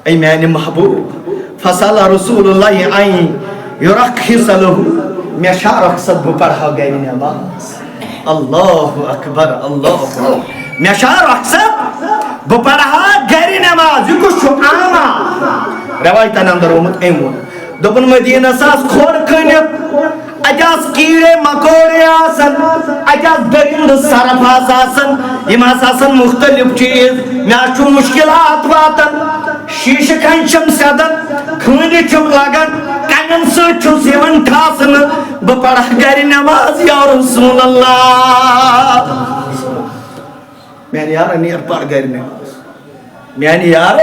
اے میانی محبوب فصل رسول اللہ آئین یرخص لہو میں شاہ رخصت بو پڑھا گئی نماز اللہ اکبر اللہ اکبر میں شاہ رخصت بو پڑھا گئی نماز یہ کچھ آما روایتان اندر اومد ایمون دوپن مدینہ ساس کھوڑ کنیت اجاز کیڑے مکوڑے آسن اجاز درند سرف آسن یم آسن مختلف چیز میں آچو مشکلات واتن شیش کنچم سیدن کھنی چم لگن کنن سے چھو سیون ٹھاسن بپڑھ گری نماز یا رسول اللہ میانی یار انیر پڑھ گری نماز میانی یار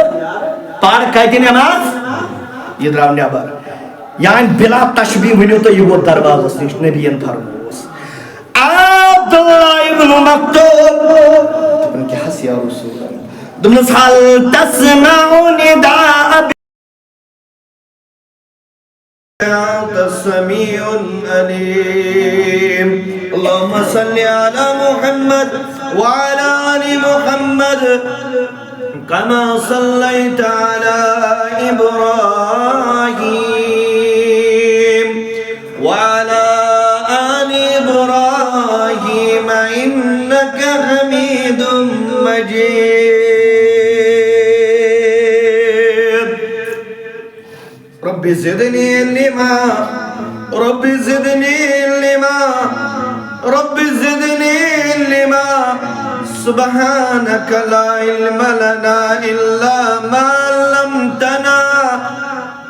پڑھ گری نماز یہ دراؤ نیابر یعنی بلا تشبیح ونیو تو یہ وہ درواز اس نش نبیین فرموس عبداللہ ابن مکتوب تمہیں کیا حس یا رسول اللہ دمس حل تسمعو نداء سمیع علیم اللہم صلی علی محمد وعلا آل محمد کما صلیت علی ابراہیم وعلى آل إبراهيم إنك حميد مجيد رب زدني علما رب زدني علما رب زدني علما سبحانك لا علم لنا إلا ما علمتنا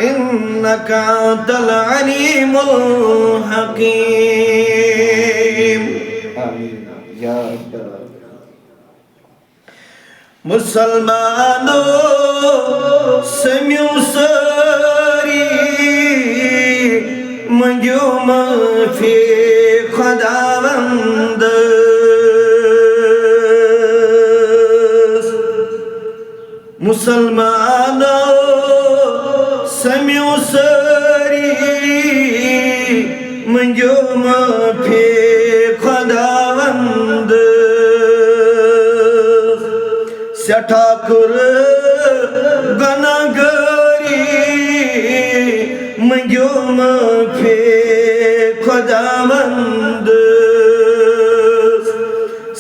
إنك أنت العليم الحكيم آمين يا رب مسلمانو سمیو ساری منجو مفی خداوند مسلمانو سمیو ساری منجو مفی خداوند سٹھاکر گناہگاری منجو مفی خداوند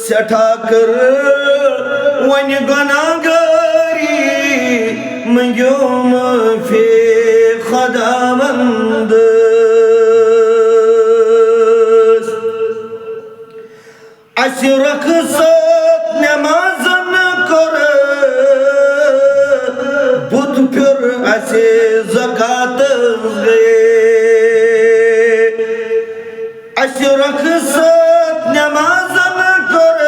سٹھاکر ون گناہگاری منجو مفی خداوند اسی رخصت نمازن کر بدھ پھر اسی زکاة گئے اسی رخصت نمازن کر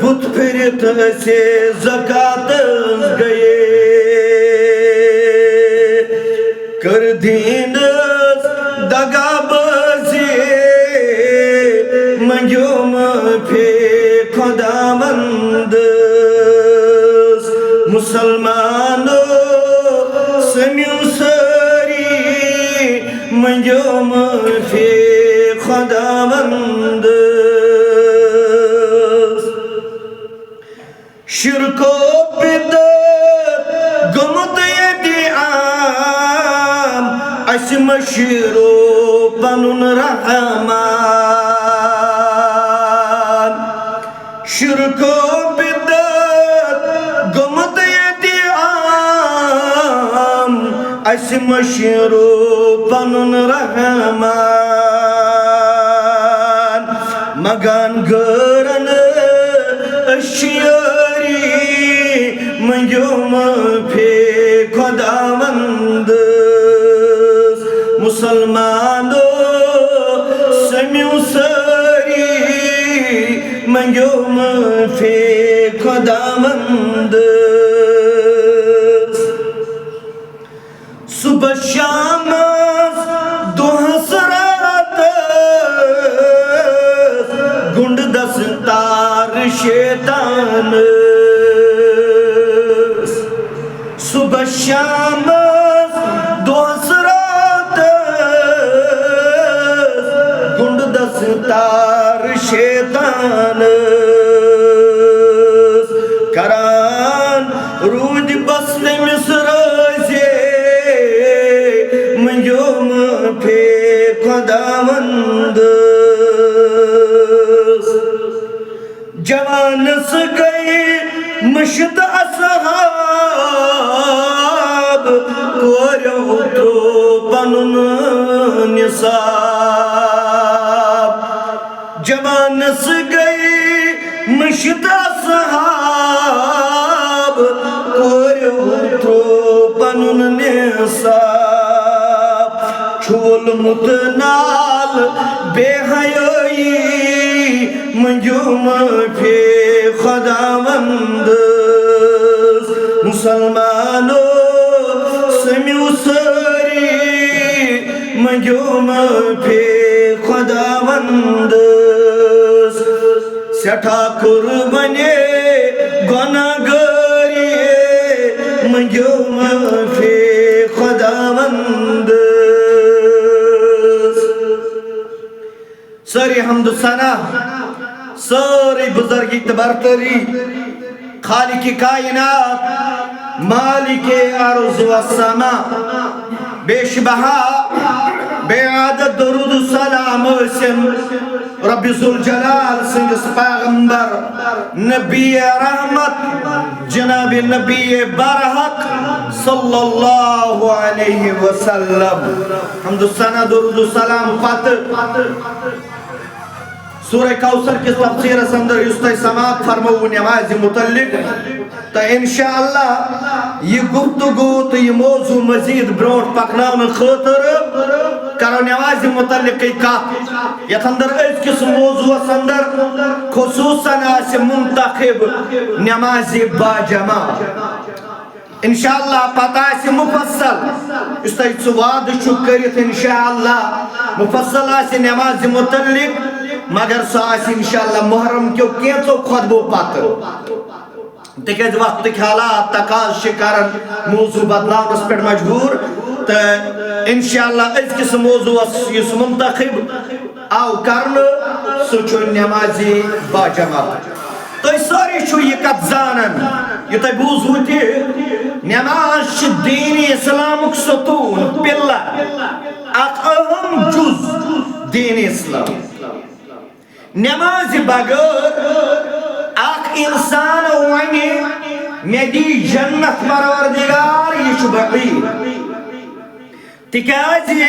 بدھ پھر اسی زکاة گئے کر دینس دگا بازی منجو مفی خداوند مسلمانو سمیو ساری منجو مفی خداوند شرک و بدعت گمت یدی عام اس مشیرو پنن رحمان شرک و بدعت گمت یدی عام اس مشیرو پنن رحمان مگان گرن اشیاری منجو مفی خداوند مسلمانو سمیو ساری منجو مفی خداوند صبح شام دو رات گنڈ دستار شیطان صبح شام دو رات گنڈ دستار شیطان کران مشت اصحاب کوریو تو پنن نصاب جوانس گئی مشت اصحاب کوریو تو پنن نصاب چھول متنال بے حیائی منجوم پھے خداوند مسلمانو سمیو سری منجوم پھے خداوند سٹھا قربانی گناہگاری منجوم پھے خداوند ساری حمد و ثنا ساری بزرگی تبرتری خالق کائنات مالک ارض و السماء بے شبہا بے عادت درود و سلام اسم رب ذوالجلال سنگس پیغمبر نبی رحمت جناب نبی برحق صلی اللہ علیہ وسلم حمد و ثنا درود و سلام پتر سورہ کوثر کے تفسیر اندر یستے سماعت فرمو نماز متعلق تو انشاءاللہ یہ گفتگو تو یہ موضوع مزید برونٹ پکناون خاطر کرو نماز متعلق کات یت اندر اس کس موضوع اندر خصوصاً آس منتخب نماز باجماع انشاءاللہ پتہ آسی مفصل اس تیت سواد شکریت انشاءاللہ مفصل آسی نماز متعلق مگر سو آسی انشاءاللہ محرم کیوں کینچو خطبو پاتر تکیز وقت حالات تقاض شکارن موضوع بدلاؤ اس پر مجبور تو انشاءاللہ اس کس موضوع اس منتخب آو کرن سوچو نمازی باجماع تو اس ساری چھو یہ کت زانن یہ تو بوز ہوتی نماز دین اسلامک ستون پلہ اک اہم جز دین اسلام نماز بغیر اک انسان وانی میدی جنت پروردگار یہ چھو بعید تکیازی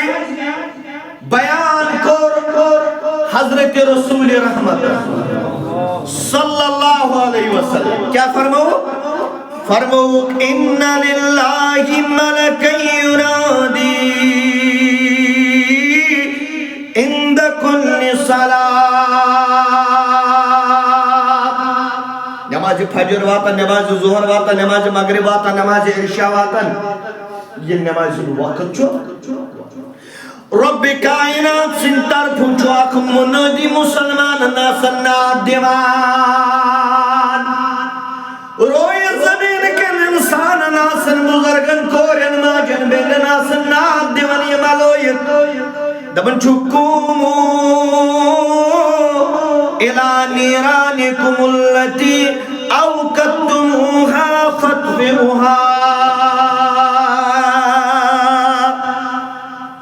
بیان کر حضرت رسول رحمت صلی اللہ علیہ وسلم کیا فرمو؟ فرمو ان للہ ملک ینادی عند کل صلاة نماز فجر واتا نماز ظہر واتا نماز مغرب واتا نماز عشاء واتا یہ نماز وقت چھو رب کائنات سنتر پھنچو آکھ منادی مسلمان ناسنات دیوان روی زمین کے انسان ناسن بزرگن کورین ماجن بین ناسنات دیوان یہ ملویت دبن چھکومو الى نیرانکم اللتی اوکتموها فتفئوها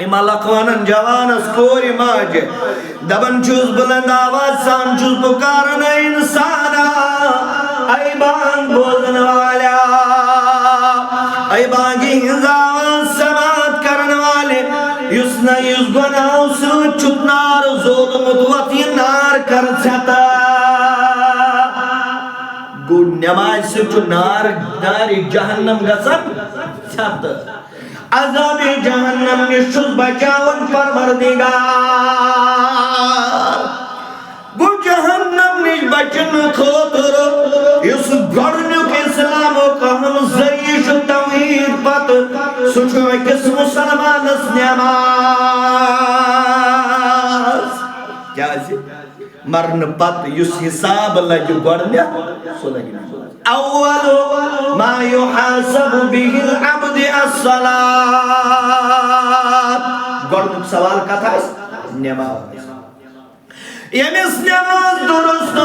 اما لقوانن جوانس کوری ماجے دبن چوز بلند آواز سان چوز پکارن انسانا ای بانگ بوزن والا ای بانگی ہنزاوان سماعت کرن والے یسنا یس گناو سوچ چت نار ظلم دوتی نار کر ستا گو نماز سوچ نار جہنم گسن ستا عذاب جہنم نشوز بچاون پروردگار گو جہنم نش بچن خاطر اس گڑنک اسلام کا ہم زیش توحید پت سوچو کس مسلمان اس نماز کیا جی مرن پت یس حساب لگی گڑنیا سو لگی اول ما يحاسب به العبد الصلاة گڑنک سوال کا تھا نماز یمیس نماز درست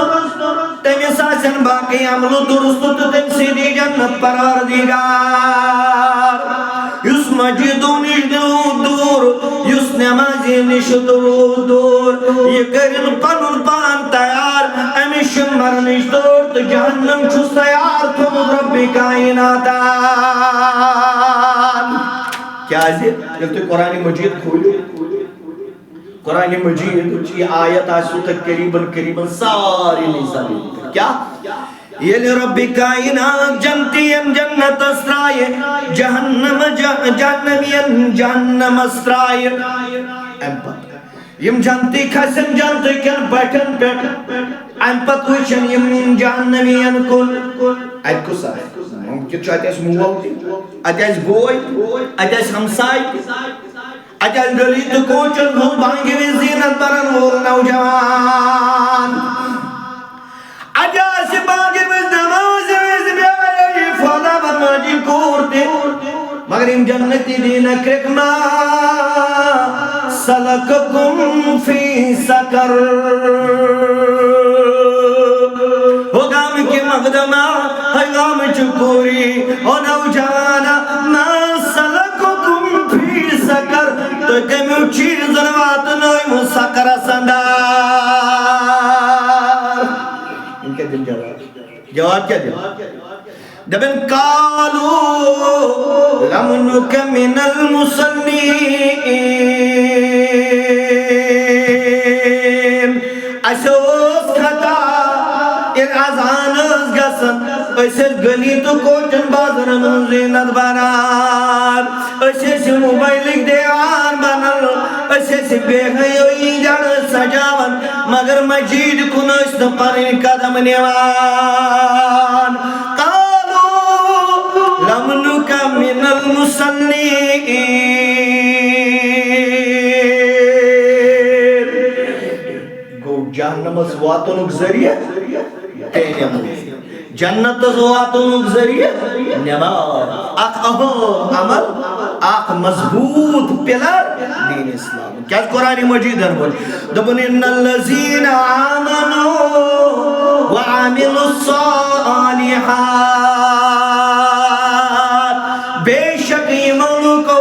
تمیس آسن باقی عمل درست تم سیدی جنت پروردگار یس مجدو نشدو دور یس نمازی نشدو دور یہ کرن پنن پان تیار امیش مرنش دور تو جہنم چھس تیار کائناتان کیا ہے جب تو قرآن مجید کھولو قرآن مجید کی آیت آسو تک قریباً ساری نظام کیا یہ رب کائنات جنتیم جنت اسرائے جہنم جہنم اسرائے یم جنتی کھسن جنتی کن بیٹھن بیٹھ ام پت وچن یم جہنمین کن ات کس آئے ممکن چھو ات اس مول ات اس بوئی ات اس ہمسائی ات اس گلی تو کوچن بھول بانگی وی زینت برن وول نوجوان ات اس بانگی وی نماز ویز بیائی فولا برماجی کورتے مگر ام جنتی دین کرکما سلککم فی سکر غام کی مقدمہ غام چکوری او نوجانا ما سلککم فی سکر تو کمیو چیز نوات نوی مسکر سندار ان کے دن جواب کیا دن دبن قالو لمنک من المسلمین اسوس خطا ارازانس گسن اسیس گلی تو کوچن بازر من زینت بنان اسیس موبائلک دیوان بنان اسیس بیغیوی جڑ سجاون مگر مجید کنست پانی قدم نیوان لمنک من المسلمین گو جہنم اس واتنک ذریعہ جنت اس واتنک ذریعہ نماز اک اہم عمل اک مضبوط پلر دین اسلام کیا قرآن مجید ہے دبن ان الذین آمنوا وعملوا الصالحات بے شک ایمانوں کو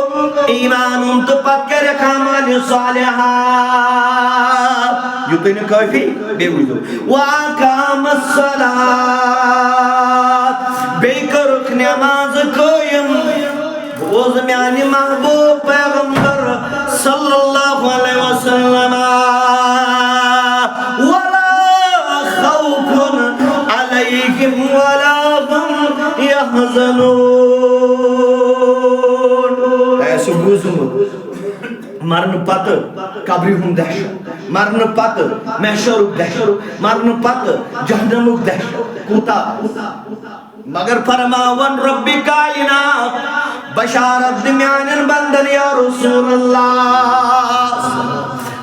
ایمان ان تو پت کر کامل صالحات یوتین کافی بے وجود وَاقَامَ الصَّلَاةِ بے کرک نماز قائم بوز میانی محبوب پیغمبر صلی اللہ علیہ وسلم وَلَا خَوْفٌ عَلَيْهِمْ وَلَا هُمْ يَحْزَنُونَ ایسو بوزمت مرن پت قبری ہم دہشت مرن پت محشر دہشت مرن پت جہنم دہشت کوتا مگر فرماون رب کائنات بشارت دمیانن بندن یا رسول اللہ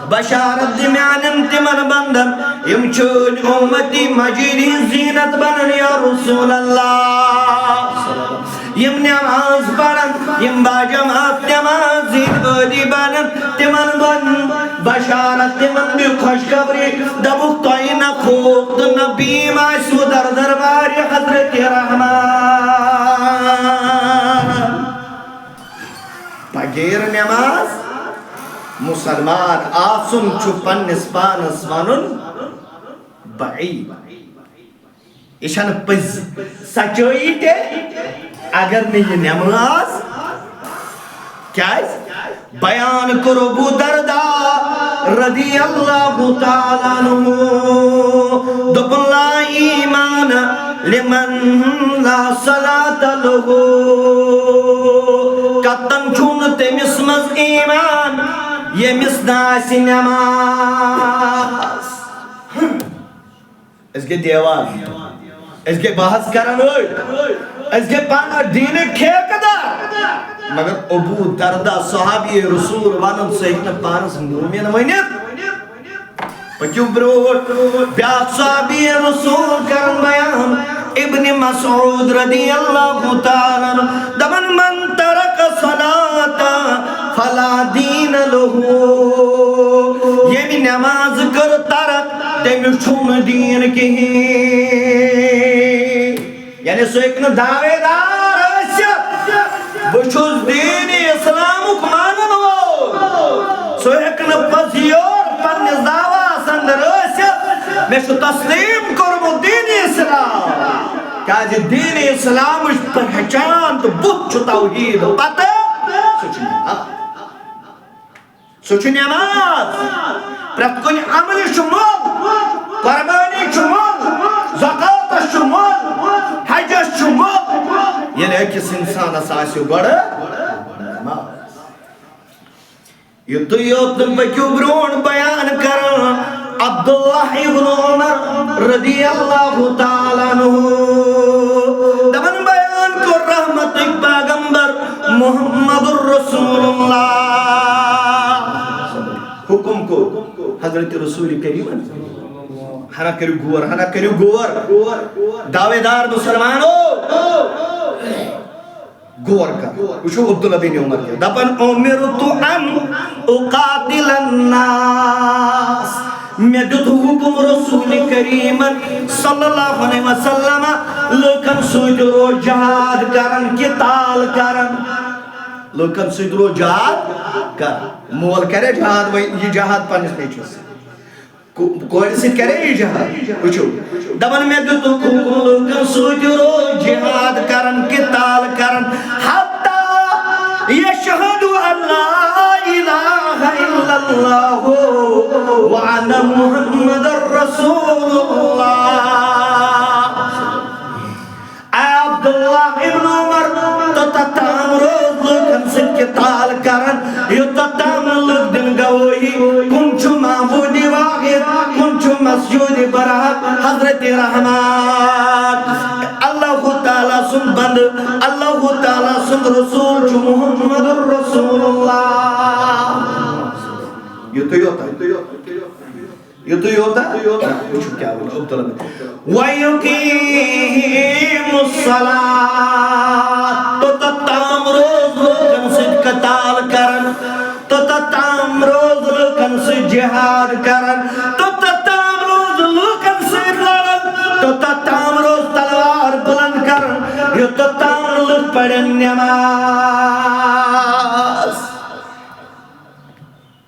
بشارت دمیانن تمن بندن یم چون امتی مجیدی زینت بنن یا رسول اللہ یم نماز پڑھن یم باجماعت نماز زید عدی بنن تمن بن بشارت تمن بھی خوشخبری دبک توین خوب نبی معصو در دربار حضرت رحمان پگیر نماز مسلمان آسن چپن نسبان اسمانن بعید ایشان پز سچوئی تے اگر نہیں نماز کیا ہے بیان کرو ابو دردہ رضی اللہ تعالیٰ عنہ دب اللہ ایمان لمن لا صلاة لہو کتن چونتے مسمز ایمان یہ مسناس نماز اس کے دیوان اس کے بحث کرن ہوئی اس کے پانا دین کھیل کدار مگر ابو دردہ صحابی رسول وانم سیکن پانس مومن ونیت پچو بروٹ بیات صحابی رسول کرن بیان ابن مسعود رضی اللہ تعالیٰ دمن من ترک صلاة فلا دین لہو یہ بھی نماز کر ترک تیمی چھوم دین کی یعنی سو ایک دعوے دار اشیاء بچوز دین اسلام اکمانن ہو سو ایک پذیور پنیز دعویٰ سندر اشیاء میں شو تسلیم کرمو دین اسلام کیازِ دین اسلامٕچ پہچان تہٕ بُتھ چھُ توحیٖد پتہٕ سُہ چھُ نٮ۪ماز پرٛٮ۪تھ کُنہِ عملہِ چھُ مۄل قۄربٲنی چھُ مۄل زکاتس چھُ مۄل حجس چھُ مۄل ییٚلہِ أکِس اِنسانس آسہِ گۄڈٕ نٮ۪ماز یُتُے یوت نہٕ پٔکِو برٛونٛٹھ بیان کران عبداللہ ابن عمر رضی اللہ تعالیٰ عنہ دپان بیان کوٚر رحمتٕکۍ پیغمبر محمد الرسول اللہ حکم کو حضرت رسول کریم ہنا کریو غور دعوے دار مسلمانو غور کر وچھو عبداللہ بن عمر کے دپن امرت ان اقاتل الناس میں دیت حکم رسول کریم صلی اللہ علیہ وسلم لوکن سۭتۍ رو جہاد کرن قتال کرن لوکن سۭتۍ رو جہاد کرن مول کرے جہاد یہ جہاد پنس نیچوس کورِ سۭتۍ کرے یہ جہاد وچھو دپن میں دیت حکم لوکن سۭتۍ رو جہاد کرن قتال کرن حتی یشہد ان لا الہ الا اللہ وعن محمد الرسول اللہ اے عبداللہ ابن عمر تو تتام روز لوکن سے قتال کرن یو تتام لوگ دن گوئی کن چھو معبود واحد کن چھو مسجود برحق حضرت رحمان اللہ تعالیٰ سن بند اللہ تعالیٰ سن رسول چھو محمد الرسول اللہ یہ تو ہوتا ہے کچھ کیا بولا عبداللہ وَيُقِيمُ الصَّلَاةِ تو تتام روز لوکن سے قتال کرن تو تتام روز لوکن سے جہاد کرن تو تتام روز لوکن سے لڑن تو تتام روز تلوار بلند کرن یہ تتام لوگ پڑھن نماز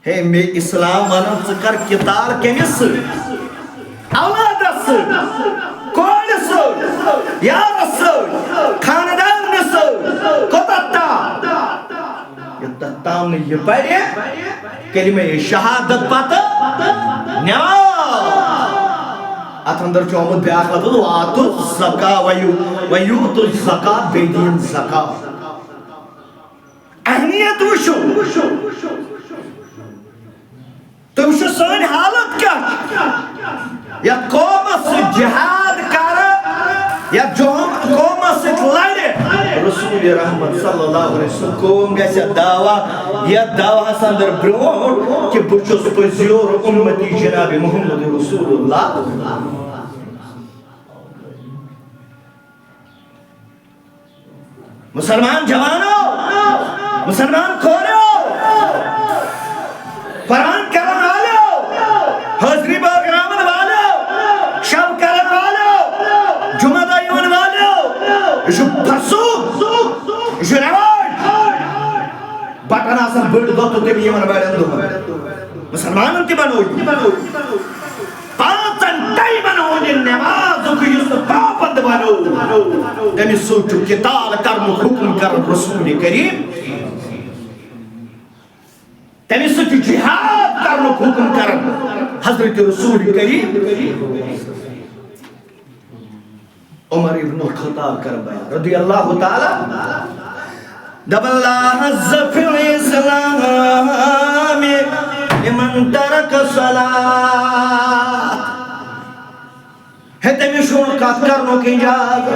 ہے میں اسلام ونان ژٕ کر قتال کٔمِس سۭتۍ اولادس سۭتۍ کورِ سۭتۍ یارس سۭتۍ خاندانس سۭتۍ کوتاہ تام یوٚتتھ تام نہٕ یہِ پرِ کلمہ شہادت پتہٕ نٮ۪ماز اتھ اندر چھُ آمُت بیٛاکھ لفظ وآتُوا الزکاۃ ویؤتوا الزکاۃ بیٚیہِ دِیِن زکات اہمیت وٕچھو تو وٕچھو سٲنۍ حالت کیٛاہ یا قومس سۭتۍ جہاد کرٕ یا قومس سۭتۍ لڑِ رسول رحمت صلی اللہ علیہ وسلم قوم گژھِ دعوا یتھ دعواہس اندر برونٛٹھ کہ بہٕ چھُس پٔزیور اُمتی جناب محمد رسول اللہ مسلمان جوانو مسلمان کھوریو قرآن کرن والو حاضری باغرامن والو شب کرن والو جمعہ دائیون والو یہ پرسو یہ رواج بٹن آسان بڑھ دو تو تم یہ من بیڑن دو مسلمانن تی بنوئی پانچن ٹائی بنوئی نماز کو یوز پاپند بنو تمی سوچو قتال کرن حکم کرن رسول کریم تمی سوچو جہاد کرن حکم کرن حضرت رسول کریم عمر ابن الخطاب کرن بیان رضی اللہ تعالی دب اللہ عز فی الاسلام لمن ترک صلاة ہے تمی شون کات کرنو کی جاگ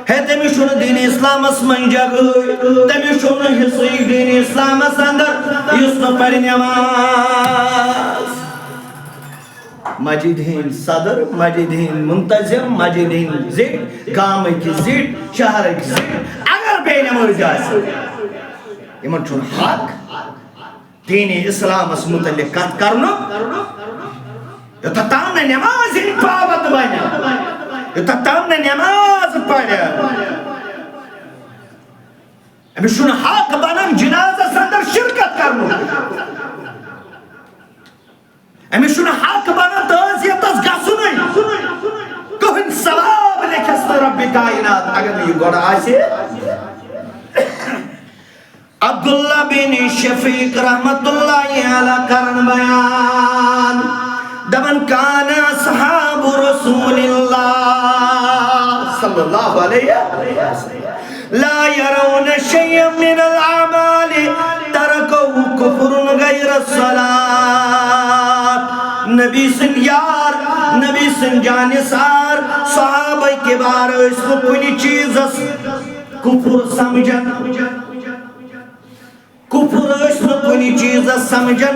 ہے تمی شون دین اسلام اسمن جگ تمی شون حصی دین اسلام اسندر یسن پر نماز مجید ہین صدر مجید ہین منتظم مجید ہین زیٹ گام کی زیٹ شہر کی زیٹ اگر بے نماز جائے یمن چون حق دین اسلام اس متعلق کات کرنو یہ تتام نے نماز ہی پابند بنا یہ تتام نے نماز پڑھا امی شون حق بنام جنازہ سندر شرکت کرنو امی شون حق بنام تعزیت از گسنوی کوہن ثواب لکھے دست رب کائنات اگر یہ گوڑا آسے عبداللہ بن شفیق رحمت اللہ علیہ کرن بیان دبن کان اصحاب رسول اللہ صلی اللہ علیہ وسلم لا يرون شيئا من الأعمال تركوا كفر غير الصلاة نبی سن یار نبی سن جانسار صحابہ کبار اس کو کوئی چیز کفر سمجھن کفر اس کو کوئی چیز سمجھن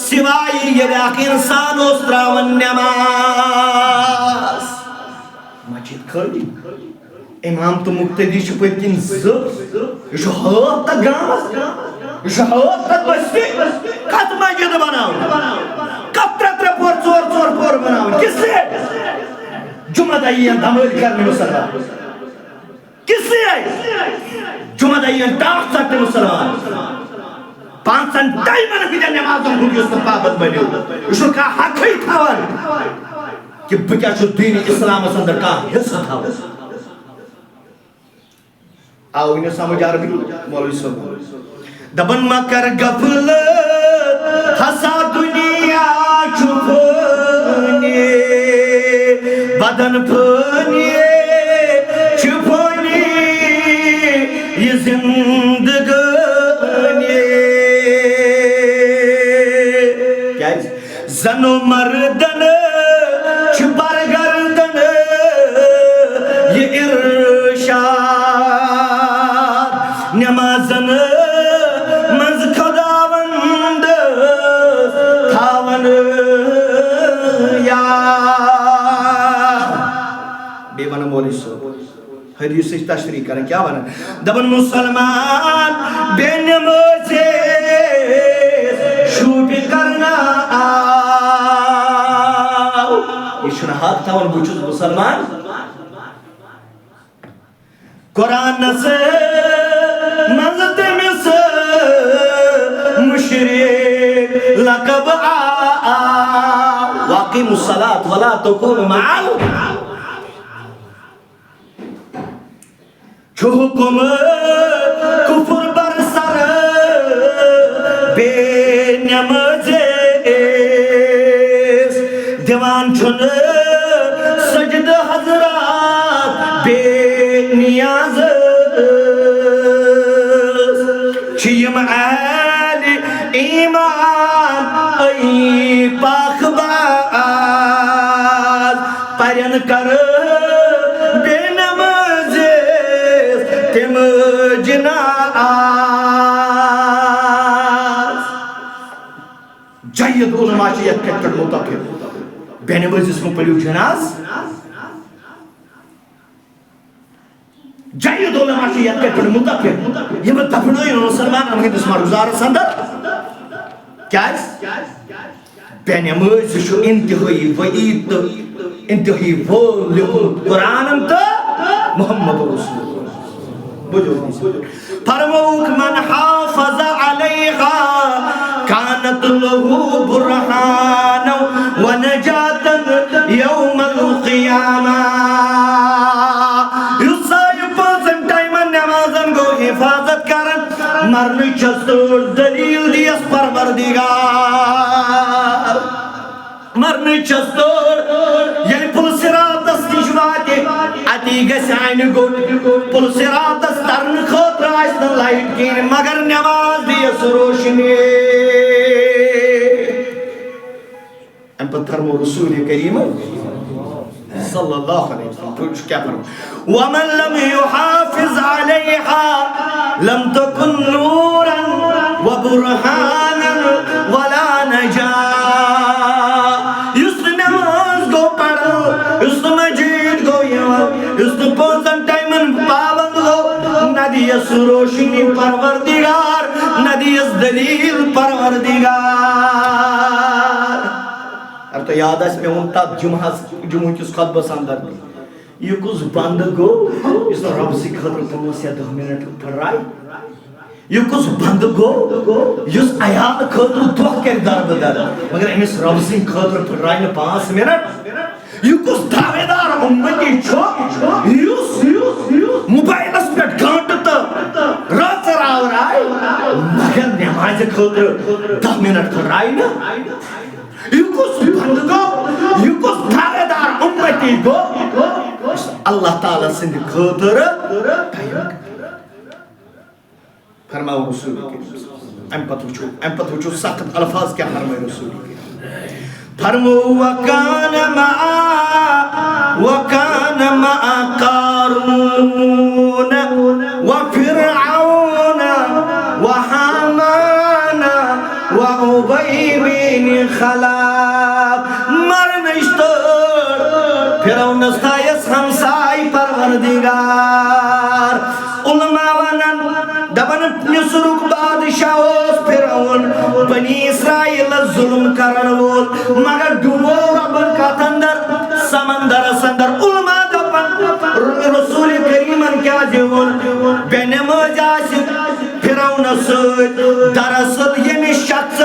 سوائے یہ انسان اس تراون نماز مسجد کھڑی امام تو مقتدی چھ پتکن زب یہ ہاتھ تک گامس یہ ہاتھ تک بستی کت مسجد بناو کت تر پور ژور پور بناو کس سے جمعہ دائیان دھمل کرنے مسلمان کس سے جمعہ دائیان ٹاک سکتے مسلمان پانسن ٹائمن ہی نمازوں کو اس کو پابند بنیو اس کو کہا حق ہی تھاون کہ بکیا شو دین اسلام اندر کا حصہ تھاون آؤ انہیں سمجھ عربی مولوی صاحب دبن مکر گفل حسا دنیا چھپنے بدن پھنے چھپنے یہ زندگانی کیا ہے زن و مردن چھپر گردن یہ ارشاد نمازن منز خداوند تھاون یا بے ونہ مولی صاحب حدیث سے تشریح کریں کیا ونہ دبن مسلمان بے نمازے شوٹ کرنا آؤ اشنا حق تھاون بچوز مسلمان قرآن سے منزد مس مشرک لقب واقیم الصلاة ولا تکون معاو چھو حکم کفر برسر بے نمازیس دیوان چھن سجد حضرات بے نیاز چھیم اہل ایمان ای پاک باز پرین کر بے نمازیس تم جناز جائید علماء چیت کتر متفق بے نمازیس میں پڑیو جناز جائید علماء شیعت کے پر متفق یہ متفقنوئی مسلمان ہمیں دسمار گزار سندر کیا ہے بے نماز شو انتہائی وعید انتہائی وول قرآن انتا محمد رسول فرموک من حافظ علیہا کانت لہو برحانا ونجاتا یوم القیامہ حفاظت کرن مرنی چستور دلیل دیس پروردگار مرنی چستور یعنی پل سرات دستی شواتی اتی گس آئین گوٹ پل سرات دسترن خود رائسن لائٹ کین مگر نماز دیس روشنی ام پر ترمو رسول کریم صلی اللہ علیہ وسلم پوچھ کیا فرمو وَمَنْ لَمْ يُحَافِظْ عَلَيْهَا لَمْ تَكُنْ نُورًا وَبُرْحَانًا وَلَا نَجَاء یُس نماز گو پڑھو یُس مجید گو یوان یُس پوزن ٹائمن پابند گو ندیس روشنی پروردگار ندیس دلیل پروردگار اب تو یاد ہے میں ہوں تب جمعہ کس خطبہ ساندر بھی یہ کس بند گو اس نے رب سے خطر 5 یا 10 منٹ پڑھ رہا یہ کس بند گو اس آیات خطر دو کر در بدر مگر امیس رب سے خطر پڑھ رہا ہے 5 منٹ یہ کس دعوے دار دار امتی چھو یوس موبائل اس پہ گھانٹ تو رات راو رائے مگر نماز خطر 10 منٹ کر رائے نا یکس بند گو یکس دار دار امتی گو اللہ تعالیٰ سندھ خطر فرماؤ رسول کے ام پتہ وچھو سخت الفاظ کیا فرمائے رسول کے فرمو وکان مع قارون وفرعون وحامان وعبی بن خلاب مرنشتر فرعون استایس ہمسائی پروردگار علماء ونن دبن نصرک بادشاہ اس فرعون بنی اسرائیل ظلم کرن وول مگر ڈوبو ربن کا تندر سمندر سندر علماء دبن رسول کریمن کیا جیون بینماز آشد فرعون سید دراصل یمی شخص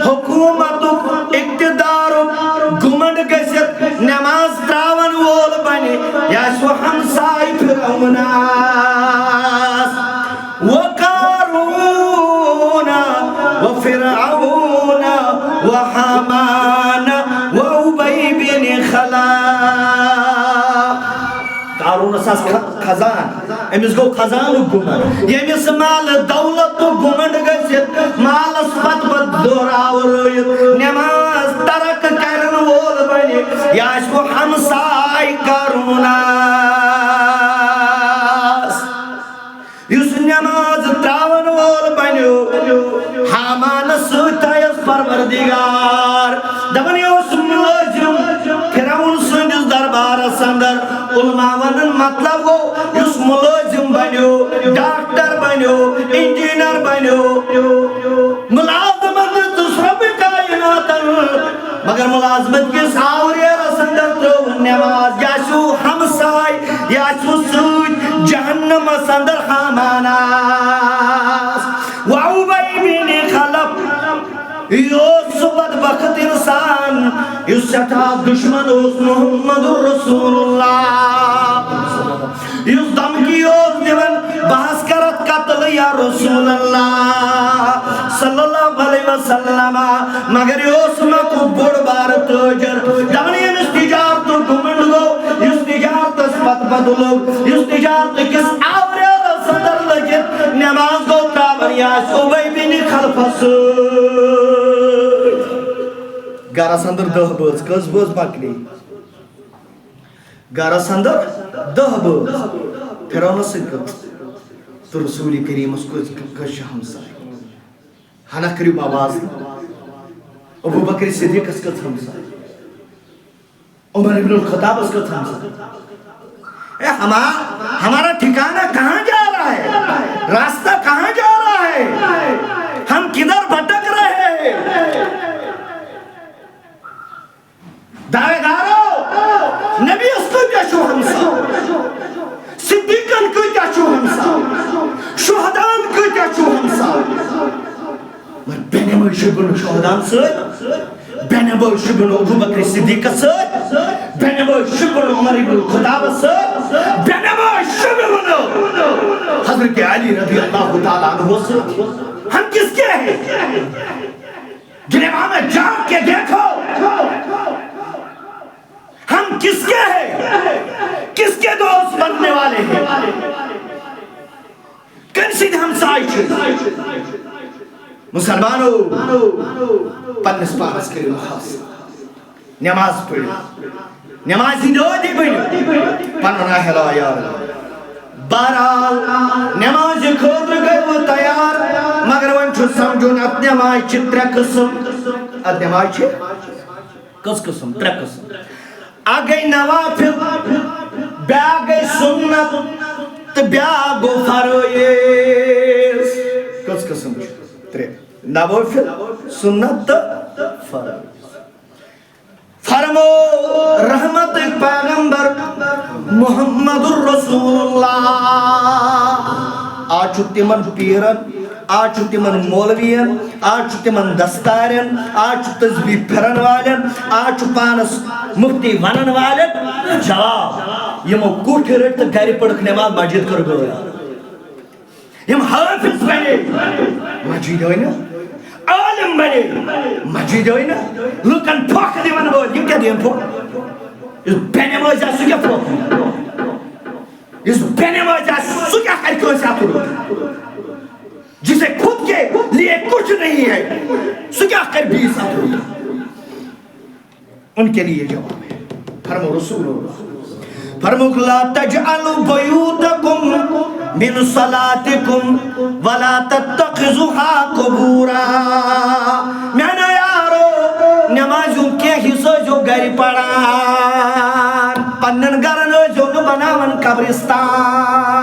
حکومت اقتدار گمنڈ گزت نماز تراون وول بنی یا سو ہمسائی فرعون وقارون وفرعون وحامان وعبی بن خلاب قارون اساس خزان امس گو خزان گمنڈ یمس مال دولت گمنڈ گزت مال اسپت بد دوراور نماز ترک کرن وول بنی یا سو ہمسائی قارون یس نماز تراون وول بنیو حامان ستایس پروردگار دبن یوس ملازم فرعون سندس دربارس اندر علماء ونن مطلب گو یس ملازم بنیو ڈاکٹر بنیو انجینئر بنیو ملازمت رب کائنات مگر ملازمت کس آوریرس اندر ترو نماز یا شو ہمسائی یا شو سوچ جہنم سندر حاماناس وعبی بن خلب یوس بدبخت انسان یوس سٹھا دشمن اس محمد رسول اللہ یوس دمکی یوس دیون بحث کرت قتل یا رسول اللہ صلی اللہ علیہ وسلم مگر یوس مکو بڑ بار تجر دمنی یوس تجارت گمنڈ گو یوس تجارت اسپت بدلو یوس تجارت کس آوری صدر لگت نماز گو ترابر یاس عبی بن خلف گارا سندر 10 بوز کس بوز پکڑی گارا سندر 10 بوز فرعون سکت تو رسول کریم اس کو کش ہمسائے ہنا کریم آواز ابو بکر صدیق اس کت ہمسائے عمر ابن الخطاب اس کت ہمسائے ہمارا ٹھکانہ کہاں جا رہا ہے راستہ کہاں جا رہا ہے ہم کدھر بھٹک رہے ہیں دعوے دارو نبی اس کو کیا شو ہمسا صدیقن کو کیا شو ہمسا شہدان کو کیا شو ہمسا بینم شبن شہدان سید بینم شبن ابو بکر صدیق سید بینم شبن عمر ابن الخطاب سید بینم شبن حضرت علی رضی اللہ تعالیٰ عنہ سید ہم کس کے ہیں گریباں میں جان کے دیکھو ہم کس کے ہیں کس کے دوست بننے والے ہیں کنسید ہم سائچ مسلمانوں پنس پانس کے محاس نماز پڑھی نمازی نو دی پڑھی پننا ہلا یار بہرحال نماز خود گئے وہ تیار مگر ون چھو سمجھون ات نماز چھ 3 قسم ات نماز چھ کس قسم 3 قسم آگئی نوافل بیا گئی سنت تو بیا گو فرائض کس قسم 3 نوافل سنت تو فرائض فرمو رحمت پیغمبر محمد الرسول اللہ آج تمن پیرن آج تمن مولوین آج تمن دستارین آج تسبیح پھرن والن آج پانس مفتی ونن والن جواب یمو کوٹھ رٹ تو گھر پڑھ نماز مسجد کر گئے یم حافظ بنے مسجد ہوئی نا عالم بنے مسجد ہوئی نا لکن پھوک دیون وول یم کیا دین پھوک اس بے نماز سو کیا پھوک اس بے نماز سو کیا کر کے ساتھ جسے خود کے لیے کچھ نہیں ہے سو کیا کر بھی ساتھ ان کے لیے جواب ہے فرمو رسول اللہ فرمو لا تجعلوا بیوتکم من صلاتکم ولا تتخذوها قبورا میں نے یارو نمازوں کے حصہ جو گھر پڑھان پنن گرن جو بناون قبرستان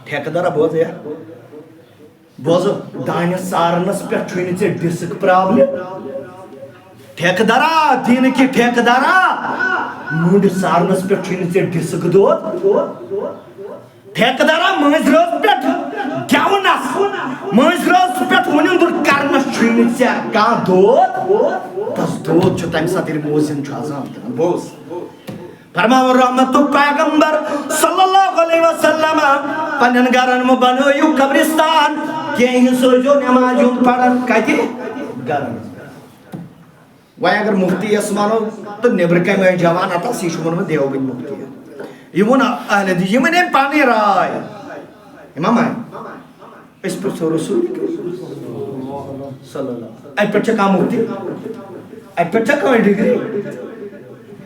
ٹھیکدار بوز یا بوز دانہ سارنس پہ چھوئی ژے ڈسک پرابلم ٹھیکدارا دین کی ٹھیکدارا مونڈ سارنس پہ چھوئی ژے ڈسک دود ٹھیکدارا مٔنٛزۍ رٲژ پٮ۪ٹھ گٮ۪ونس مٔنٛزۍ رٲژ پٮ۪ٹھ وُنِنٛدُر کرنس چھُے نہٕ ژےٚ کانٛہہ دود تس دود چھُ تمہِ ساتہٕ ییٚلہِ مؤذِن چھُ اذان دِوان بوز فرماو رحمتُک پیغمبر صلی اللہ علیہ وسلم پنن گرن مہ بنٲیِو قبرستان کینٛہہ سوزیو نماز یُن پرن کتہِ گرن وۄنۍ اگر مفتی یس ونو تہٕ نیبرٕ کمہِ آیہِ جوان اتس یہِ چھُ ووٚنمُت دیوبند مفتی یہ وون اہل حدیث یہ میں پانی رائے امام آئے اس پر سو رسول صلی اللہ ات پہ مفتی ات پہ ڈگری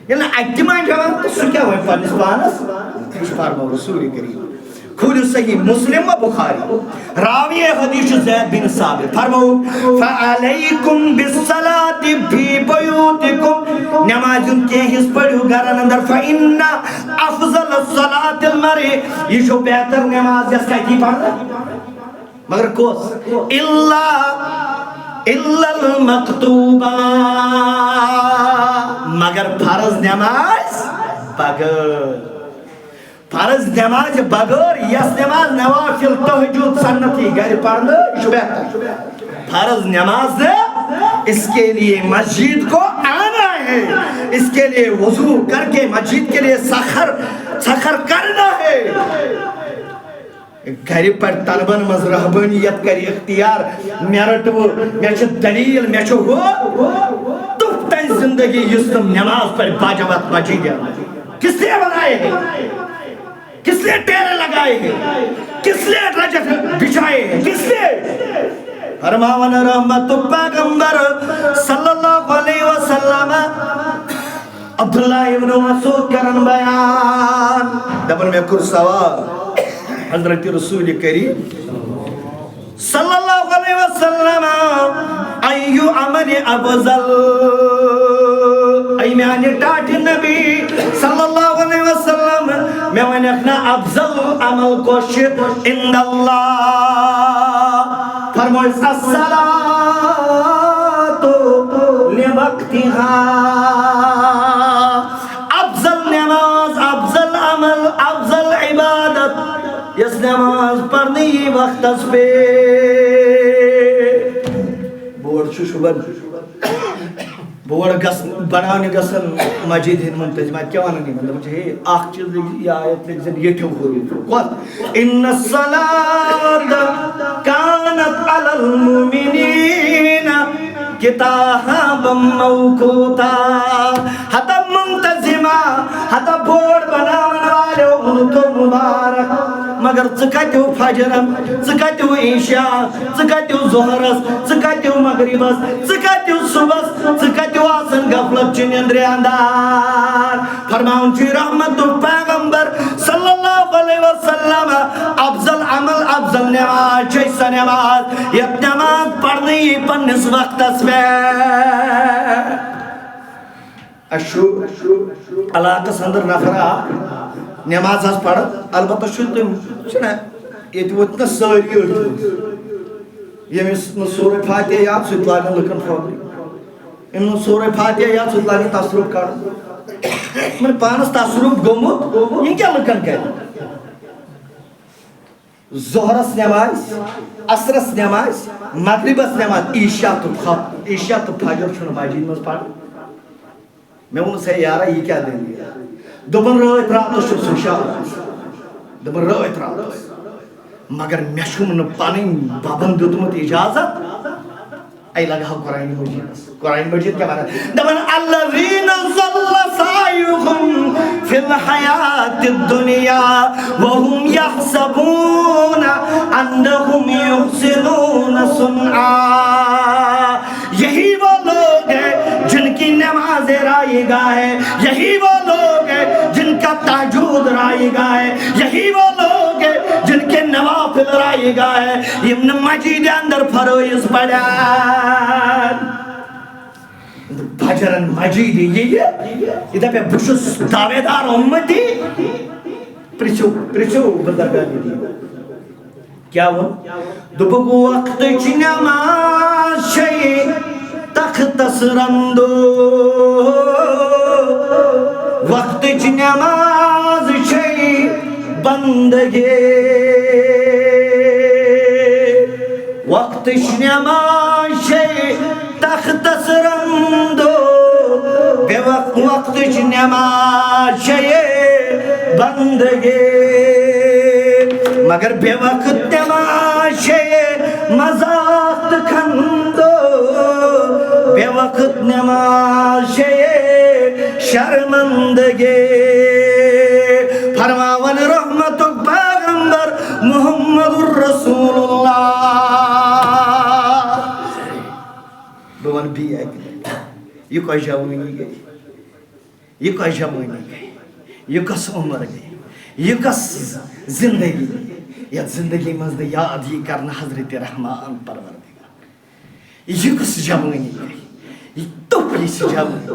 یعنی اتمان جوان تو سو کیا ہوئے پانس پانس فرمو رسول کریم کھولو صحیح مسلم و بخاری راوی حدیث زید بن ثابت فرمو فعلیکم بالصلاة فی بیوتکم نمازن کے حص پڑھو گرن اندر فإن افضل الصلاة المرء یہ شو بہتر نماز جس کا کی پڑھنا مگر کوس الا المکتوبہ مگر فرض نماز بغیر فرض نماز بغیر یس نماز نوافل تہجد سنتی گھر پڑھنا یہ بہتر فرض نماز اس کے لیے مسجد کو آنا ہے اس کے لیے وضو کر کے مسجد کے لیے سخر کرنا ہے گھر پر طلبن مز رہبانیت کر اختیار میرٹو میں چھ دلیل میں چھ ہو تو تن زندگی یس تم نماز پر باجوات مسجد کس لیے بنائے ہیں کس لیے ٹیرے لگائے ہیں کس لیے رجت بچھائے ہیں کس لیے فرماون رحمت پیغمبر صلی اللہ علیہ وسلم عبداللہ ابن مسعود کرن بیان دبن میں کر سوال حضرت رسول کریم صلی اللہ علیہ وسلم ایو عمل افضل ای میانی ٹاٹی نبی صلی اللہ علیہ وسلم میں ونکنا افضل عمل کوش اند اللہ فرمائے الصلاة لوقتها افضل نماز افضل عمل افضل عبادت یس نماز پڑھنی وقت اس پہ بورڈ چھو شبن بورڈ بنانے گسن مسجد ہن منتظمات کیا وانا نہیں مطلب مجھے آخ چیز لکھی یا آیت لکھن یہ کیوں ہو رہی قوات ان الصلاة كانت على المؤمنين کتابا موقوتا حتی منتظمہ حتی بورڈ بناون والے ان تو مبارک مگر ژکتیو فجرم ژکتیو عشاء ژکتیو ظہرس ژکتیو مغربس ژکتیو صبحس ژکتیو آسن غفلت چھ نیندرِ اندار فرماؤن چھ رحمت پیغمبر صلی اللہ علیہ وسلم افضل عمل افضل نماز چھ سا نماز یہ نماز پڑھنی پنس وقتس میں اشو علاقہ سندر نفرہ نماز ہس پڑھ البتہ تم یہ وتنا ساری یمس سورہ فاتحہ یاد سہ لاگن لکن فوری ام سورہ فاتحہ یاد سہ لاگن تصرف کڑ من پانس تصرف گومت یہ کیا لکن کر ظہرس نماز عصرس نماز مغربس نماز عشاء تو فجر چھُنہٕ مسجد مز پڑھ میں وونس ہے یارا یہ کیا دلیل دوٚپُن رٲتھ راتس چھُ سُہ شال دوٚپُن رٲتھ راتس مگر مےٚ چھُم نہٕ پنٕنۍ ببن دیُتمُت اجازت اے لگاو قرآن مجید کیا بنا دبن الذین ظل سعیہم فی الحیات الدنیا وهم یحسبون انہم یحسنون صنعا یہی وہ لوگ ہیں جن کی نماز رائے گاہ ہے یہی وہ لوگ ہیں جن کا تہجد رائے گاہ ہے یہی وہ لوگ ہیں جن کے نوافل رائے گاہ ہے ابن مجید اندر فرائض پڑھا فجرن مجید یہ دپے بشس دعوے دار امتی پرچو بزرگانی دی کیا وہ دبک وقت چی نماز شئی تختص رندو وقت چی نماز شئی بندگی وقت چی نماز شئی تختص رندو بے وقت چی نماز شئی بندگی مگر بے وقت نماز شئی مذاق کھندو بے وقت نماز شئی شرمندگی فرماون رحمت پیغمبر محمد الرسول اللہ بون بھی ہے یہ کوئی جوانی گئی یہ کوئی جوانی گئی یہ کس عمر گئی یہ کس زندگی یا زندگی مزد یاد ہی کرنا حضرت رحمان پروردگار یہ کس جوانی گئی یہ تپلی سی جوانی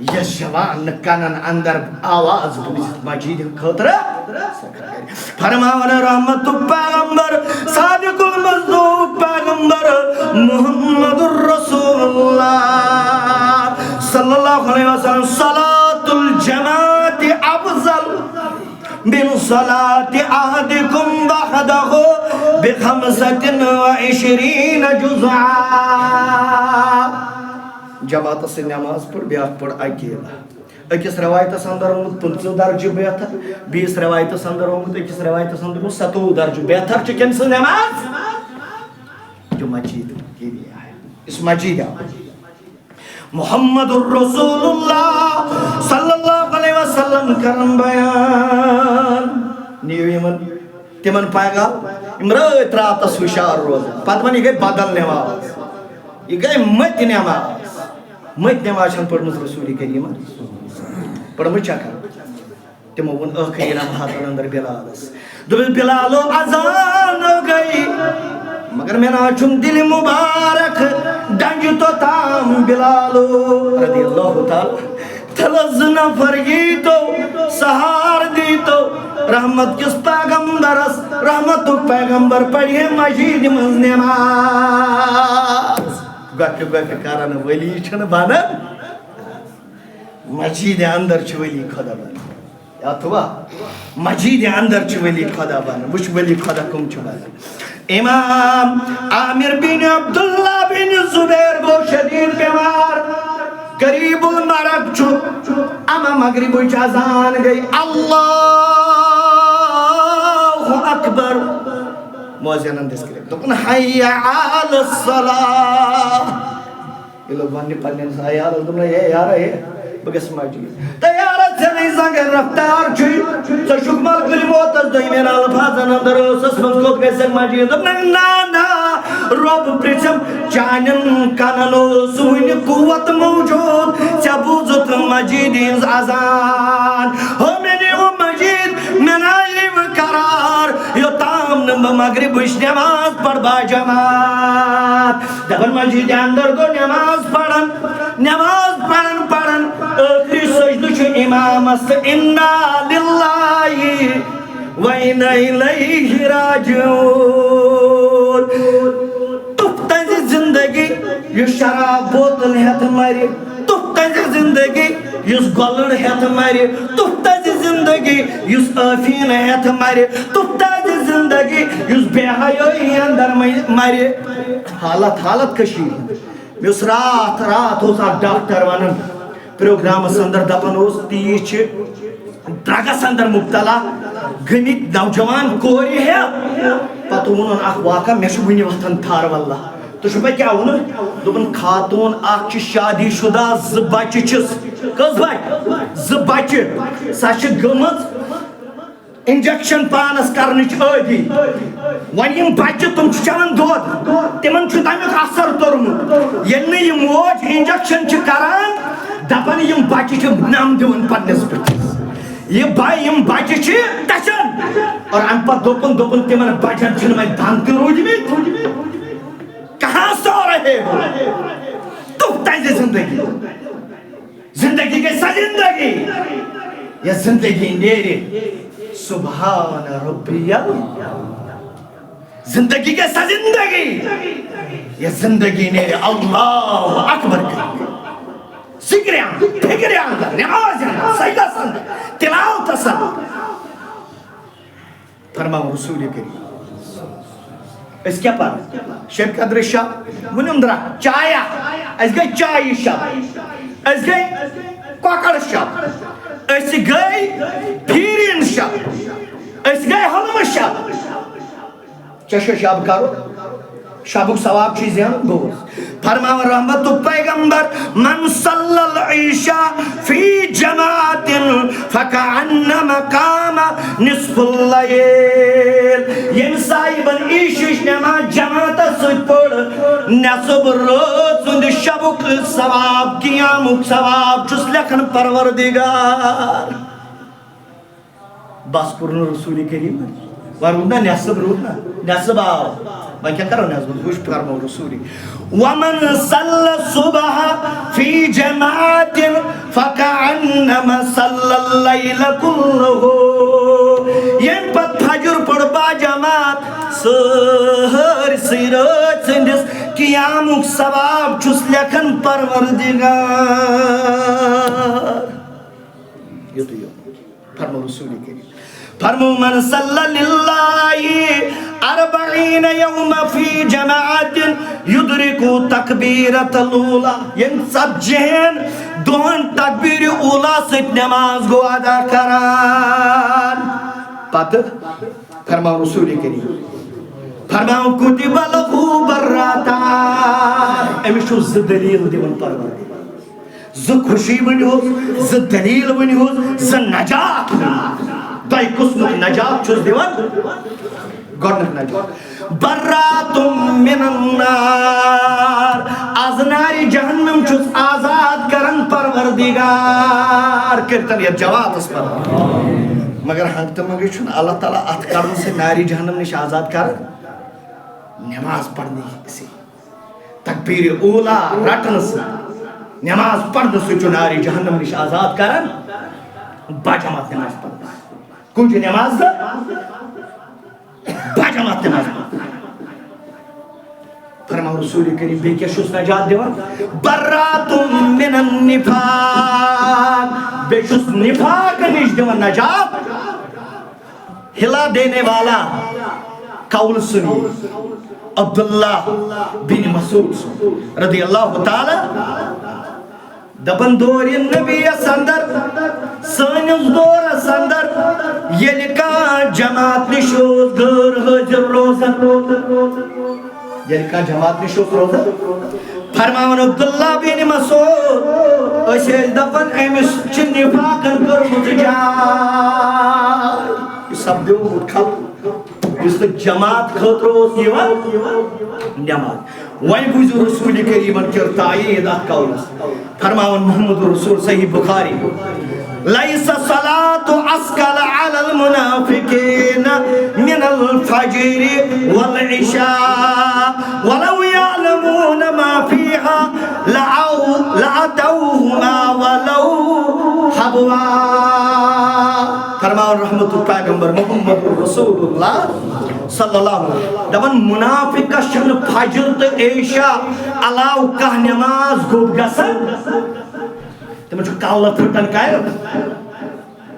یس جوان کنن اندر آواز بوزت مجید خطرہ فرماون رحمت پیغمبر صادق المصدوق پیغمبر محمد الرسول اللہ صلی اللہ علیہ وسلم صلاة الجماعت افضل من صلاة احدکم وحدہ ب25 جزعا جماعت سے نماز پڑھ بیاکھ پڑھ اکیلا اکس روایت اندر آمد 15 درجہ بہتر بیس روایت اندر آمد اکس روایت اندر آمد 70 درجہ بہتر چکن سے نماز جو مجید کی لیا ہے اس مجید محمد الرسول اللہ صلی اللہ علیہ وسلم کرم بیان نیو یمن تمن پائے امرات راتس ہوشار روز پتہ من یہ گئی بدل نماز یہ گئی مت نماز چھن پڑھمت رسول کریم پڑھمت چکا تمو ون آخری لمحاتن اندر بلالس دبس بلالو اذان گئی مگر میرا چھم دل مبارک ڈنج تو تام بلالو رضی اللہ تعالی تلز نفر یہ تو سہار دی تو رحمت کس پیغمبرس رحمت پیغمبر پڑھئے مجید مز نماز گوکہ کاران ولی چھن بانا مجید اندر چھ ولی خدا بانا یا تھوا مجید اندر چھ ولی خدا بانا وچ ولی خدا کم چھ بانا امام عامر بن عبداللہ بن زبیر گو شدید بیمار قریب المرگ چھو اما مغرب اذان گئی اللہ اکبر موازین اندس کرے تو کن حی علی الصلاة یہ لوگ باننی پڑھنے سے حی علی الصلاة یہ یارہ ہے بگس مجید تیارت سے نہیں سنگر رفتار چھوئی سو شکمال کلی موتز دوئی میرا الفاظن اندر اسس من کود گئی سنگ مجید نانا رب پرچم چانن کننو سوین قوت موجود چبوزت مجید انز ازان ہو منی ہو مجید منائی وقرار یو تام نمبر مغرب وش نماز پڑھ با جماعت دبن مجید اندر گو نماز پڑھن آخری سجدو چھو امام است انا للہ و انا الیہ راجعون تُف تنزی زندگی یو شراب بوتل ہیت ماری تُف تنزی زندگی یس گولڑ ہیت ماری تُف تنزی زندگی یس افین ہیت ماری تُف تنزی زندگی یس بے حیائی اندر مری حالت کشیر میں رات اس ڈاکٹر ونان پروگرامس اندر دپان تی ڈرگس اندر مبتلا گمت نوجوان کور ہے پتہ ون اخ واقعہ مے ون وتھان تھار واللہ تو پہ کیا ون دپن خاتون اخ شادی شدہ ز بچہ چھس کس بچہ سا گمز انجیکشن پانس کرنچ عادی ون یم بچہ تم چیوان دود تمن تمیک اثر تورمت یل یم موج انجیکشن کران دپان یم بچہ نم دون پنس بچس یم بچہ دچان اور ام پتہ دپن تمن بچن چھ وۄنۍ دند تہ روٗدمٕتۍ کہاں سو رہے ہو تم تیزی زندگی کیسا زندگی یہ زندگی نیرے سبحان ربی زندگی کیسا زندگی یہ زندگی نیرے اللہ اکبر کر ذکر فکر نماز سجدہ سند تلاوت سند فرماؤ رسول کریم اس کیا پر شب قدر شب ونم درا چایا اس گئی چائی شب اس گئی کوکڑ شب اس گئی پھیرین شب اس گئی حلم شب چشہ شب کرو شبک ثواب چیزیں گوز فرماو رحمت پیغمبر من صلی العشاء فی جماعت فکعنما قام نصف اللیل یم صاحبن عشاء نماز جماعت سۭتۍ پٔر نصف رٲژ ہُنٛد شبک ثواب قیامُک ثواب چھُس لیکھان پروردگار بس کوٚر نہٕ رسول کریم وۄنۍ روٗد نا نصف روٗد نا نصف آو وۄنۍ کیٛاہ کرو نصف وٕچھ فرمو رسولی ومن صلى الصبح في جماعة فكأنما صلى الليل كله یم پت فجر پڑ با جماعت سہر سیرت سندس قیامک ثواب چھس لیکھن پروردگار فرمو رسول کریم فرمو من صلی للہ 40 یوم فی جماعت یدرکو تکبیرت الاولا یم سب جہن دون تکبیر اولا ست نماز گو ادا کران پتہ فرماو رسول کریم فرماو کتب لہو براتان امیش چھو ز دلیل دیون پروردگار ز خوشی ونیوز ز دلیل ونیوز ز نجات دائی قسمت نجات چھوز دیوان گوڑنک نجات براتم من النار از ناری جہنم چھوز آزاد کرن پروردگار کرتن یہ جواب اس پر مگر ہنگتا مگر چھون اللہ تعالیٰ ات کرن سے ناری جہنم نش آزاد کر نماز پڑھنے سے تکبیر اولا رٹن سے نماز پڑھنے سے چھو ناری جہنم نش آزاد کرن باجمات نماز پڑھنے کچھ نماز دا باجمات نماز پڑھنے فرماو رسول کریم بے کیا شس نجات دیوان براتم من النفاق بے شس نفاق نش دیوان نجات ہلا دینے والا قول سنی عبداللہ بن مسعود رضی اللہ تعالی دبن دور نبی سندر سانس دور سندر یلکا جماعت نشوز غیر حاضر روزن یلکا جماعت نشوز روزن فرماون عبداللہ بن مسعود اسے دبن امس چھ نفاقن کرمت جائے سب دیو مٹھل اس جماعت خطروس یوان نماز وَإِن بُزُ رسول کریم کر تائید قولس فرماون محمد رسول صحیح بخاری لَيْسَ صَلَاةُ أَسْكَلَ عَلَى الْمُنَافِقِينَ مِنَ الْفَجْرِ وَالْعِشَاءِ وَلَوْ يَعْلَمُونَ مَا فِيهَا لَأَتَوْهُمَا وَلَوْ حَبْوًا فرماون رحمت پیغمبر محمد رسول اللہ صلی اللہ علیہ وسلم دبن منافق شن فجر تو عشاء علاو کہ نماز گوب گسن تمہیں چھو کالا پھٹن کائر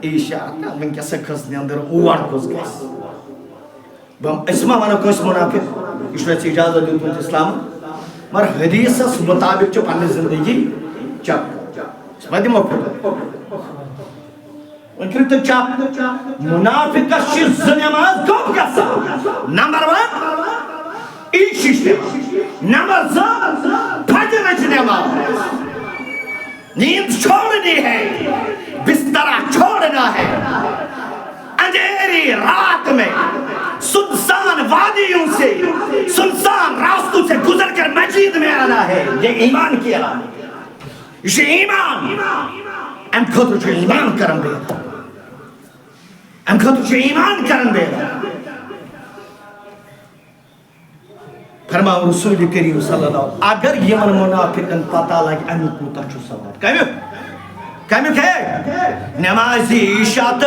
عشاء من کیا سکھس نے اندر اوار کس گس اسما ونو کس منافق اس لیے اجازت دیت اسلام مگر حدیث مطابق چھ پنہ زندگی چپ اس میں دمو انکر تو چپ منافق چھ نماز گوب گسا نمبر 1 عشاء نمبر 2 فجر کی نماز نیند چھوڑنی ہے بسترا چھوڑنا ہے اندھیری رات میں سنسان وادیوں سے سنسان راستوں سے گزر کر مسجد میں آنا ہے یہ ایمان کی علامت ہے یہ ایمان ام خطر جو ایمان کرن دے ام خطر جو ایمان کرن دے فرماؤ رسول کریم صلی اللہ علیہ وسلم اگر یمن منافقن پتہ لگ امی کوتا چھو ثواب کمیک ہے نماز عشاء تو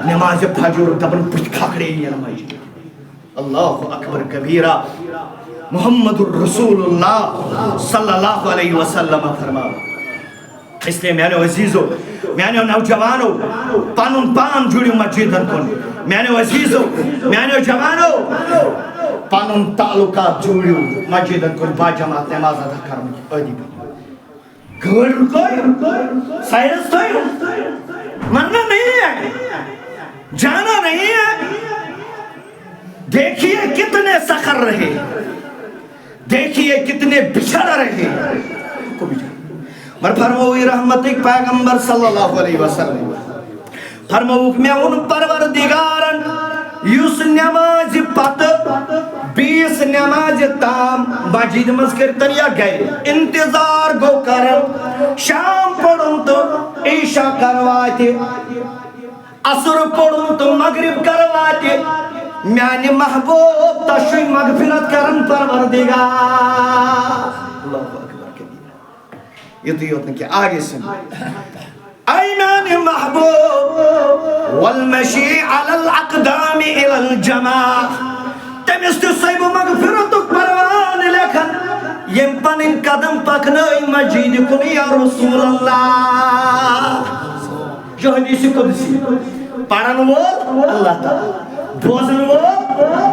نماز فجر دبن پچھ کھاکڑے یہ نماز اللہ اکبر کبیرہ محمد الرسول اللہ صلی اللہ علیہ وسلم فرماؤ اس لیے میانے عزیزو میانے نوجوانو پانون پان جوڑی مسجدن کن میانے عزیزو میانے جوانو پانون تعلقات جوڑی مسجدن کن با جماعت نماز ادا کرنے ادی گھر کوئی سائنس کوئی مننا نہیں ہے جانا نہیں ہے دیکھیے کتنے سخر رہے دیکھیے کتنے بچھڑ رہے کو بچھڑ مر فرموئی رحمتک پیغمبر صلی اللہ علیہ وسلم فرموک میں ان پروردگارن یوس نماز پت 20 نماز تام مسجد مز کرتن یا گئے انتظار گو کرن شام پڑھن تو عشاء کرواتے عصر پڑھن تو مغرب کرواتے میانی محبوب تشوی مغفرت کرن پروردگار اللہ اکبر کبیر یہ تو یہ ہوتا ہے کہ آگے سن ایمان محبوب والمشی علی الاقدام الى الجماع تمست صیب مغفرت پروان لکھن یم پنن قدم پکنائی مسجد کن یا رسول اللہ جو حدیث قدسی پڑھن وہ اللہ تعالی بوزن وہ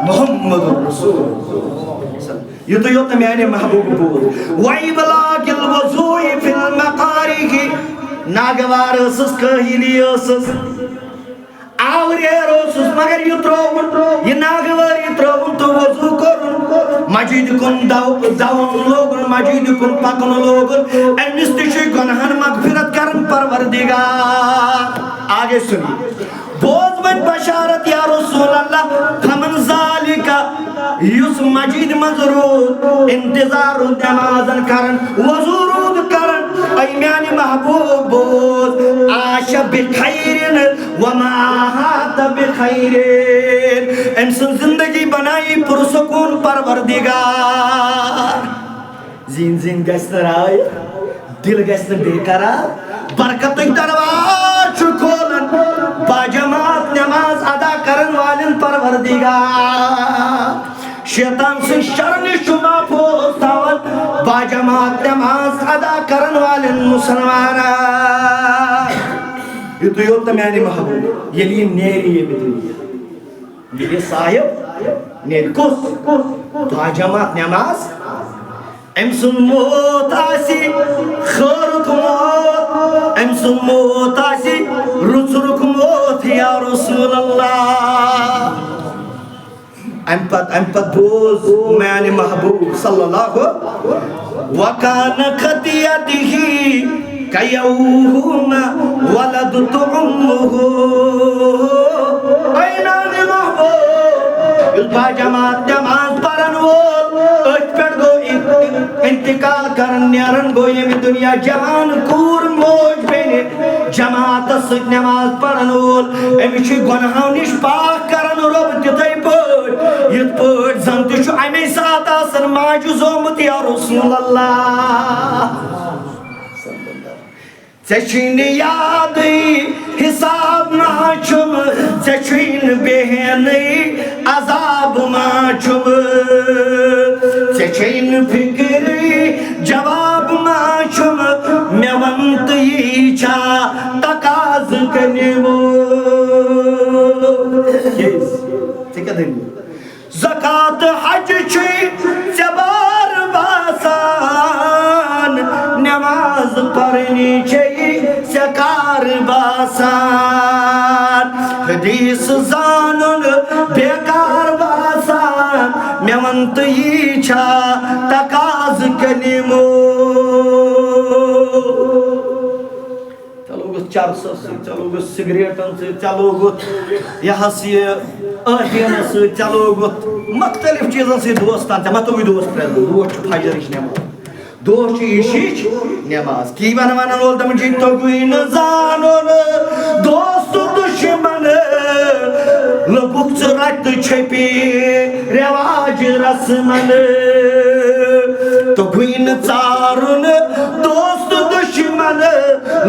محمد رسول یہ تو یہ میانے محبوب بود وَإِبْلَاقِ الْوَضُوءِ فِي الْمَقَارِقِ ناگوار اسس کہیلی اسس آوریر اسس مگر یہ تروون یہ ناگوار یہ تروون تو وضو کرن مسجد کن دون لوگن مسجد کن پکن لوگن امس تشی گناہن مغفرت کرن پروردگار آگے سنی بوز من بشارت یا رسول اللہ فمن ذالکا یس مسجد مزرود انتظار نمازن کرن وضو رود کرن ایمیان محبوب بود عاش بخیرن وماہات بخیرن انسان زندگی بنائی پرسکون پروردگار زین گیسن رائے دل گیسن بیقرار برکت دروازہ کھولن با جماعت نماز ادا کرن والن پروردگار شیطان سے شرن شما پوستاون با جماعت نماز ادا کرن والن مسلمان یہ تو یہ میانی محبوب یہ لیے نیری یہ بدنیا یہ صاحب نیری کس با جماعت نماز امسن موت آسی خورک موت امسن موت آسی رسرک موت یا رسول اللہ امپت بوز میانی محبوب صلی اللہ وکان خطیتی کیوم ولدت امه اینان محبوب البا جماعت جماعت پرن وول اچ پیٹ گو انتقال کرن نیرن گو یہ دنیا جوان کور موج بینے جماعت سک نماز پڑھن وول امیچی گناہوں نش پاک کرن رب تیتائی پوٹ یت پوٹ زنتی شو امی ساتھ آسن ماجو زومت یا رسول اللہ چچین یادی حساب ناچم چچین بہنی عذاب ماچم چچین فکری جواب ماچم میونت ییچا تقاض کنیو کیا دلیل زکات حج چھ ژبار باسان نماز پرنی چھ سکار باسان حدیث زانن بیکار باسان مے ون تو یہ چھا تقاض کلمو چلو گو چرسس سی چلو گو سگریٹن سی چلو گو یہ ٲٹین سی چلو گو مختلف چیزن سی دوستان ژےٚ ما توٚگُے دوست پرٛٮ۪تھ دۄہ دوس چھُ فجرٕچ نٮ۪ماز دوس چھُ عشٕچ نٮ۪ماز کی ونان وول دپان چھِ توٚگُے نہٕ زانُن دوست دُشمن لوٚگُکھ ژٕ رٹہٕ چھپی رٮ۪واج رسمن توٚگُے نہٕ ژارُن دوست دُشمن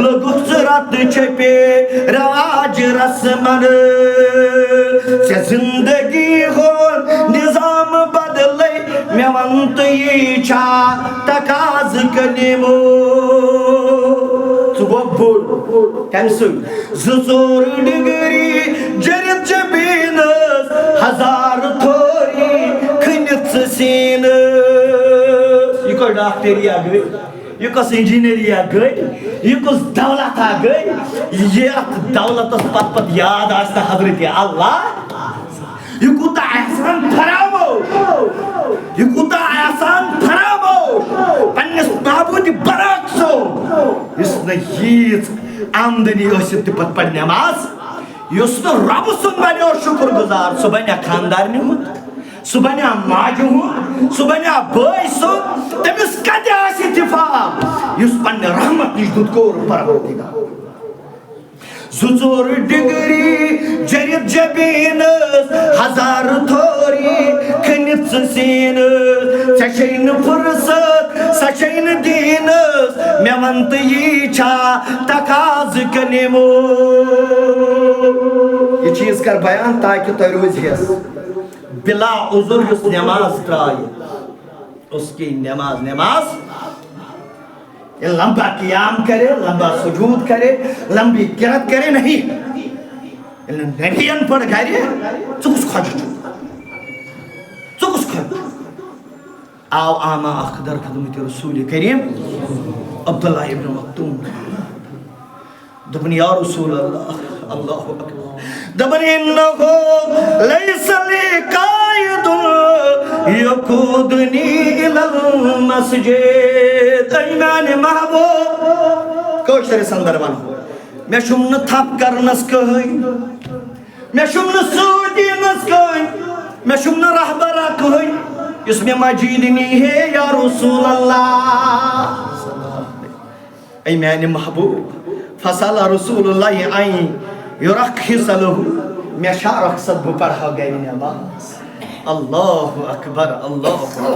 لوٚگُکھ ژٕ رٹہٕ چھپی رٮ۪واج رسمن ژےٚ زندگی ہُنٛد نظام بدلے مے ون تہٕ یی چھا تقاض کلمو ژٕ گوٚو بوٚڑ کمہِ سۭتۍ زٕ ژور ڈگری جٔرِتھ جبیٖنس ہزار تھوری کھٔنِتھ ژٕ سیٖنس یہِ کۄس ڈاکٹریا گٔے یہ کس انجینئریا گئی یہ کس دولت گئی یہ دولتس پت یاد آستا حضرت اللہ یہ کوتا احسان پھرامو یہ کوتا احسان پھرامو پننس محبوب برعکسو اس نے ییژ آمدنی ٲسِتھ تہِ پت پڑِ نماز یُس نہٕ رۄبہٕ سُنٛد بنیو شکر گزار سُہ بنیا خاندارنہِ ہُنٛد سُہ بنیا ماجہِ ہُنٛد سُہ بنیا بٲے سُنٛد تٔمِس کتہِ آسہِ اتفاق یُس پننہِ رحمت نِش دیُت کوٚر پروردگار زٕ ژور ڈگری جٔرِتھ جبیٖنس ہزار تھوری کھٔنِتھ ژٕ سیٖنس ژےٚ چھے نہٕ فرصت سۄ چھے نہٕ دیٖنس مے ون تہٕ یی چھا تقاض کلمو یہ چیز کر بیان تاکہ تُہۍ روزِہیس بلا عذر اس نماز ترائے اس کی نماز یہ لمبا قیام کرے لمبا سجود کرے لمبی قرات کرے نہیں نبیان پڑھ گھرے چکس خرچ آو آما اخدر خدمت رسول کریم عبداللہ ابن مکتوم دبن یا رسول اللہ اللہ اکبر دبن انہو لیس لی قائد یقودنی الالمسجد ایمان محبوب کوشتر سندربان میں شمن تھپ کرنس کہئی میں شمن سودینس کہئی میں شمن رہبرہ کہئی اس میں مجیدنی ہے یا رسول اللہ ایمان محبوب فصل رسول اللہ آئین یرخص له میں شاہ رخصت بو پڑھا گئی نماز اللہ اکبر اللہ اکبر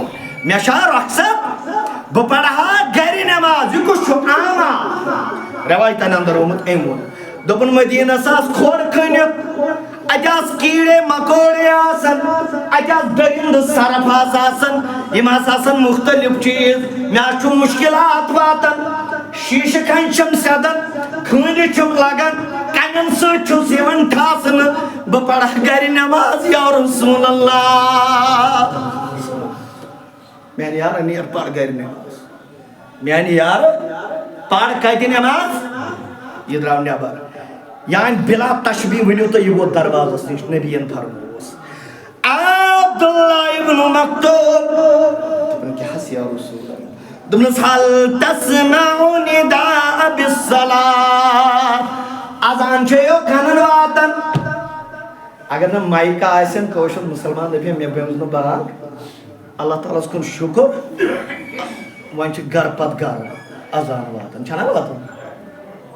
میں شاہ رخصت بو پڑھا گئی نماز یہ کچھ آما روایتان اندر اومد ایمون دبن مدینہ ساس کھوڑ کھنیت اجاز کیڑے مکوڑے آسن اجاز درند سرفاس آسن یہ آسن مختلف چیز میں آچو مشکلات واتن شیش کھنچم سیدن کھنی چم لگن کنن سوچو سیون ٹھاسن بپڑھ گری نماز یا رسول اللہ میں نے یار انیر پڑھ گری نماز میں نے یار پڑھ کتی نماز یہ دراؤ نیابر یعنی بلا تشبیح ونیو تو یہ وہ درواز اسنیش نبیین فرموس عبداللہ ابن مکتوب دبن کی حس یا رسول اللہ دبن حل تسمعو نداء بالصلاة آزان چھو کھنن واتن اگر نا مائکہ آئیسن کوشن مسلمان دفعہ میں بیمزنو براک اللہ تعالیٰ اس کن شکر وانچہ گر پت گر آزان واتن چھانا واتن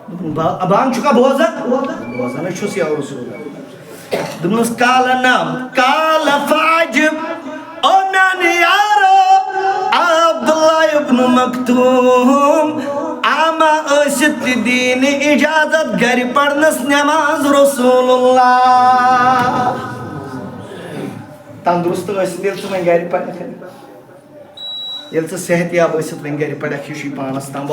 ابان چکا بوزن بوزن چھوس یا رسول اللہ دبنس کال نام کال فاجب او نانی یارو عبداللہ ابن مکتوم آما ٲسِتھ دین اجازت گھر پڑھنس نماز رسول اللہ تندرست ٲسِتھ ییٚلہِ ژٕ وۄنۍ گھر پڑھکھ ییٚلہِ ژٕ صحت یاب ٲسِتھ وۄنۍ گھر پڑھکھ یہِ چھُے پانس تام